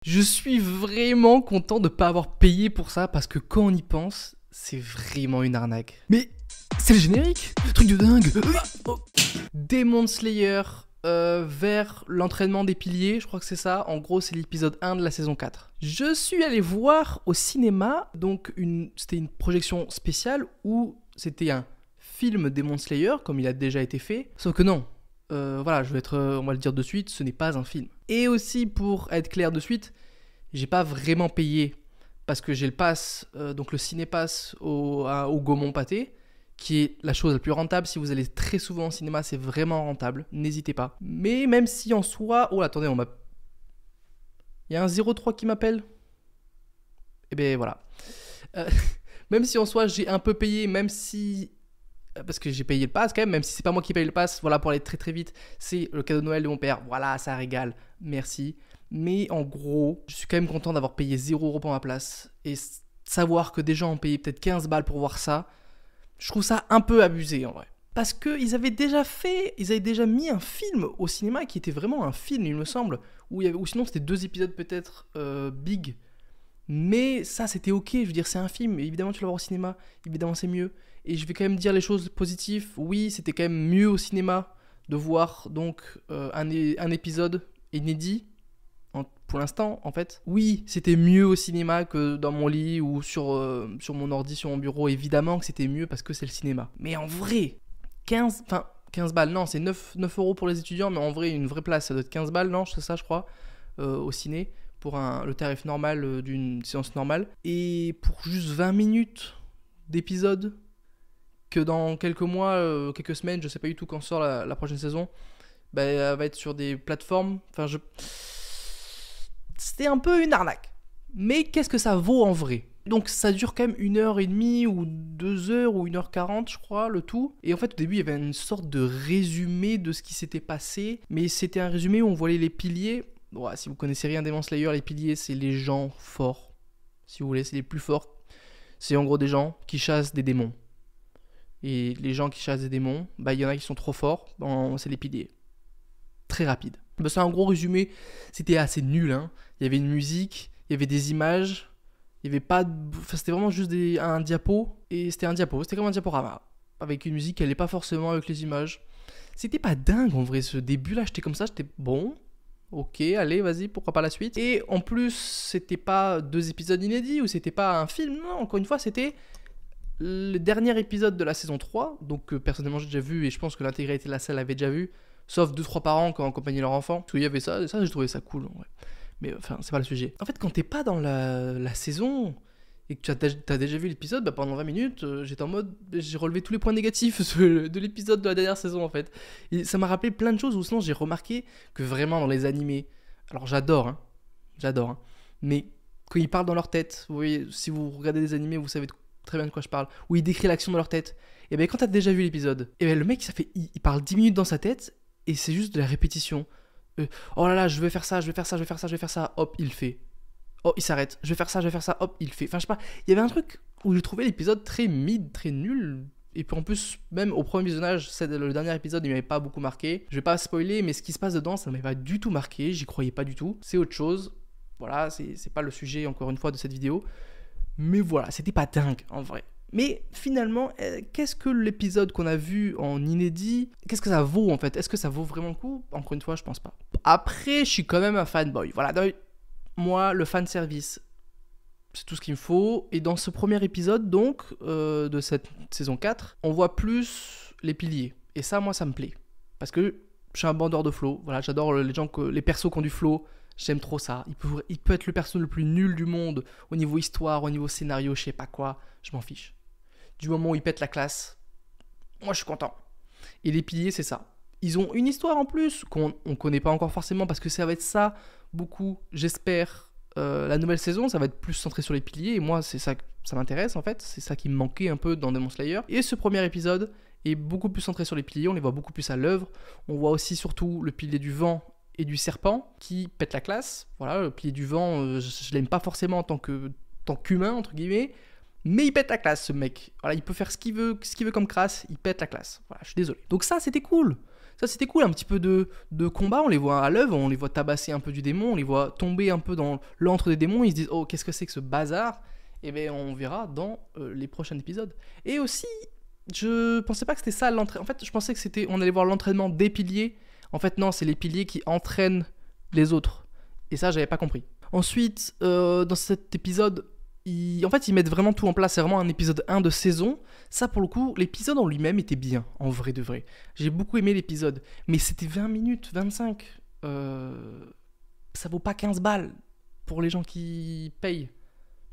Je suis vraiment content de pas avoir payé pour ça parce que quand on y pense, c'est vraiment une arnaque. Mais c'est le générique, truc de dingue. Demon Slayer vers l'entraînement des piliers, je crois que c'est ça. En gros, c'est l'épisode 1 de la saison 4. Je suis allé voir au cinéma, donc c'était une projection spéciale où c'était un film Demon Slayer, comme il a déjà été fait. Sauf que non. Voilà, on va le dire de suite, ce n'est pas un film. Et aussi, pour être clair de suite, j'ai pas vraiment payé parce que j'ai le pass, donc le ciné-pass au Gaumont Pâté, qui est la chose la plus rentable. Si vous allez très souvent au cinéma, c'est vraiment rentable, n'hésitez pas. Mais même si en soi... Oh, attendez, il y a un 03 qui m'appelle. Et ben voilà. Même si en soi, j'ai un peu payé, même si... Parce que j'ai payé le pass quand même si c'est pas moi qui paye le pass, voilà, pour aller très très vite, c'est le cadeau de Noël de mon père, voilà, ça régale, merci. Mais en gros, je suis quand même content d'avoir payé 0€ pour ma place, et savoir que des gens ont payé peut-être 15 balles pour voir ça, je trouve ça un peu abusé en vrai. Parce qu'ils avaient déjà mis un film au cinéma qui était vraiment un film, il me semble, ou sinon c'était 2 épisodes peut-être big. Mais ça, c'était ok, je veux dire, c'est un film, évidemment tu vas le voir au cinéma, évidemment c'est mieux. Et je vais quand même dire les choses positives, oui, c'était quand même mieux au cinéma de voir donc un épisode inédit, pour l'instant en fait. Oui, c'était mieux au cinéma que dans mon lit ou sur mon ordi, sur mon bureau, évidemment que c'était mieux parce que c'est le cinéma. Mais en vrai, 15 balles, non, c'est 9€ pour les étudiants, mais en vrai, une vraie place, ça doit être 15 balles, non, c'est ça je crois, au ciné. Pour le tarif normal d'une séance normale. Et pour juste 20 minutes d'épisode, que dans quelques mois, quelques semaines, je sais pas du tout quand sort la prochaine saison, bah, elle va être sur des plateformes. Enfin, c'était un peu une arnaque. Mais qu'est-ce que ça vaut en vrai ? Donc ça dure quand même 1h30 ou 2h ou 1h40 je crois, le tout. Et en fait au début il y avait une sorte de résumé de ce qui s'était passé. Mais c'était un résumé où on voyait les piliers. Bon, si vous connaissez rien Demon Slayer, les piliers c'est les gens forts. Si vous voulez, c'est les plus forts. C'est en gros des gens qui chassent des démons. Et les gens qui chassent des démons, bah il y en a qui sont trop forts, c'est les piliers. Très rapide. Bah, c'est un gros résumé, c'était assez nul, hein. Il y avait une musique, il y avait des images, il y avait pas de... Enfin, c'était vraiment juste un diapo, et c'était c'était comme un diaporama. Avec une musique qui allait pas forcément avec les images. C'était pas dingue en vrai, ce début-là, j'étais comme ça, j'étais bon... Ok, allez, vas-y, pourquoi pas la suite. Et en plus, c'était pas 2 épisodes inédits ou c'était pas un film, non, encore une fois, c'était le dernier épisode de la saison 3, donc personnellement j'ai déjà vu et je pense que l'intégralité de la salle l'avait déjà vu, sauf 2-3 parents qui ont accompagné leur enfant. Parce qu'il y avait ça, et ça j'ai trouvé ça cool, ouais. Mais enfin, c'est pas le sujet. En fait, quand t'es pas dans la saison et que t'as déjà vu l'épisode, bah, pendant 20 minutes, j'étais en mode, j'ai relevé tous les points négatifs de l'épisode de la dernière saison en fait. Et ça m'a rappelé plein de choses où sinon j'ai remarqué que vraiment dans les animés, alors j'adore, mais quand ils parlent dans leur tête, vous voyez, si vous regardez des animés, vous savez très bien de quoi je parle, où il décrit l'action dans leur tête, et bien quand t'as déjà vu l'épisode, et bien le mec il parle 10 minutes dans sa tête, et c'est juste de la répétition. Oh là là, je vais faire ça, hop, il fait. Oh, il s'arrête, je vais faire ça, hop, il fait. Enfin, je sais pas, il y avait un truc où j'ai trouvé l'épisode très mid, très nul. Et puis en plus, même au premier visionnage, le dernier épisode, il m'avait pas beaucoup marqué. Je vais pas spoiler, mais ce qui se passe dedans, ça ne m'avait pas du tout marqué, j'y croyais pas du tout. C'est autre chose. Voilà, c'est pas le sujet, encore une fois, de cette vidéo. Mais voilà, c'était pas dingue, en vrai. Mais finalement, qu'est-ce que l'épisode qu'on a vu en inédit, qu'est-ce que ça vaut en fait ? Est-ce que ça vaut vraiment le coup ? Encore une fois, je pense pas. Après, je suis quand même un fanboy. Voilà, moi, le fanservice, c'est tout ce qu'il me faut. Et dans ce premier épisode, donc, de cette saison 4, on voit plus les piliers. Et ça, moi, ça me plaît. Parce que je suis un bandeur de flow. Voilà, j'adore les persos qui ont du flow. J'aime trop ça. Il peut être le perso le plus nul du monde au niveau histoire, au niveau scénario, je sais pas quoi. Je m'en fiche. Du moment où il pète la classe, moi je suis content. Et les piliers, c'est ça. Ils ont une histoire en plus qu'on connaît pas encore forcément parce que ça va être ça beaucoup, j'espère. La nouvelle saison, ça va être plus centré sur les piliers et moi c'est ça m'intéresse en fait. C'est ça qui me manquait un peu dans Demon Slayer. Et ce premier épisode est beaucoup plus centré sur les piliers. On les voit beaucoup plus à l'œuvre. On voit aussi surtout le pilier du vent et du serpent qui pète la classe. Voilà, le pilier du vent, je l'aime pas forcément en tant qu'humain entre guillemets. Mais il pète la classe, ce mec. Voilà, il peut faire ce qu'il veut comme crasse, il pète la classe. Voilà, je suis désolé. Donc ça, c'était cool. Ça c'était cool, un petit peu de combat, on les voit à l'œuvre, on les voit tabasser un peu du démon, on les voit tomber un peu dans l'antre des démons, ils se disent oh qu'est-ce que c'est que ce bazar. Et bien on verra dans les prochains épisodes. Et aussi, je pensais pas que c'était ça l'entraînement. En fait je pensais que c'était, on allait voir l'entraînement des piliers. En fait non, c'est les piliers qui entraînent les autres. Et ça j'avais pas compris. Ensuite, dans cet épisode, en fait, ils mettent vraiment tout en place. C'est vraiment un épisode 1 de saison. Ça, pour le coup, l'épisode en lui-même était bien, en vrai de vrai. J'ai beaucoup aimé l'épisode. Mais c'était 20 minutes, 25. Ça vaut pas 15 balles pour les gens qui payent.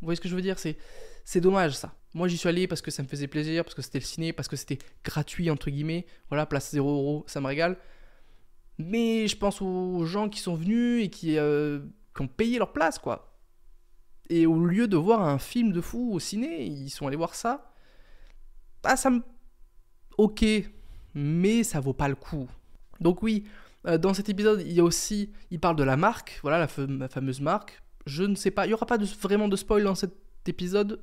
Vous voyez ce que je veux dire ? C'est dommage, ça. Moi, j'y suis allé parce que ça me faisait plaisir, parce que c'était le ciné, parce que c'était gratuit, entre guillemets. Voilà, place 0€, ça me régale. Mais je pense aux gens qui sont venus et qui ont payé leur place, quoi. Et au lieu de voir un film de fou au ciné, ils sont allés voir ça. Ah, ça me... Ok, mais ça vaut pas le coup. Donc oui, dans cet épisode, il y a aussi... Il parle de la marque, voilà, la fameuse marque. Je ne sais pas, il n'y aura pas vraiment de spoil dans cet épisode...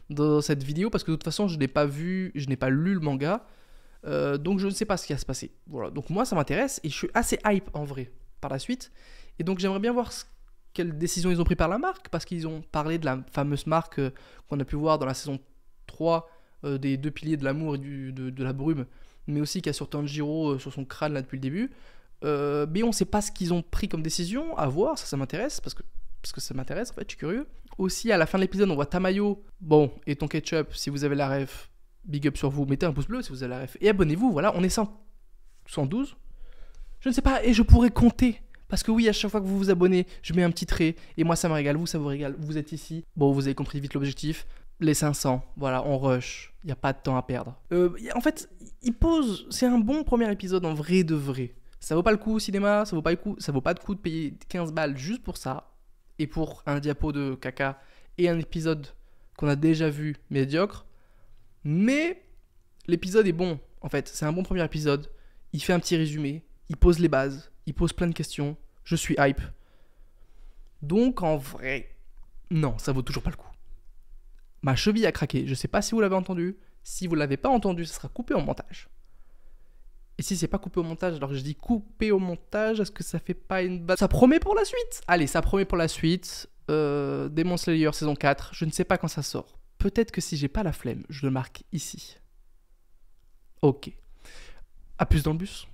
Dans cette vidéo, parce que de toute façon, je n'ai pas lu le manga. Donc je ne sais pas ce qui va se passer. Voilà, donc moi ça m'intéresse et je suis assez hype en vrai par la suite. Et donc j'aimerais bien voir quelles décisions ils ont pris par la marque, parce qu'ils ont parlé de la fameuse marque qu'on a pu voir dans la saison 3 des 2 piliers de l'amour et de la brume, mais aussi qui a sur Tanjiro sur son crâne là depuis le début. Mais on ne sait pas ce qu'ils ont pris comme décision, à voir, ça m'intéresse, parce que ça m'intéresse en fait, je suis curieux. Aussi à la fin de l'épisode on voit Tamayo, bon, et ton ketchup, si vous avez la ref, big up sur vous, mettez un pouce bleu si vous avez la ref. Et abonnez-vous, voilà, on est 112. Je ne sais pas, et je pourrais compter. Parce que oui, à chaque fois que vous vous abonnez, je mets un petit trait. Et moi, ça me régale, vous, ça vous régale. Vous êtes ici. Bon, vous avez compris vite l'objectif. Les 500, voilà, on rush. Il n'y a pas de temps à perdre. En fait, c'est un bon premier épisode en vrai de vrai. Ça vaut pas le coup au cinéma, ça vaut pas le coup de payer 15 balles juste pour ça. Et pour un diapo de caca et un épisode qu'on a déjà vu médiocre. Mais l'épisode est bon, en fait. C'est un bon premier épisode. Il fait un petit résumé. Il pose les bases. Il pose plein de questions. Je suis hype. Donc, en vrai, non, ça vaut toujours pas le coup. Ma cheville a craqué. Je sais pas si vous l'avez entendu. Si vous l'avez pas entendu, ça sera coupé au montage. Et si c'est pas coupé au montage, alors que je dis coupé au montage, est-ce que ça fait pas une base ? Ça promet pour la suite ? Allez, ça promet pour la suite. Demon Slayer saison 4. Je ne sais pas quand ça sort. Peut-être que si j'ai pas la flemme, je le marque ici. Ok. À plus dans le bus.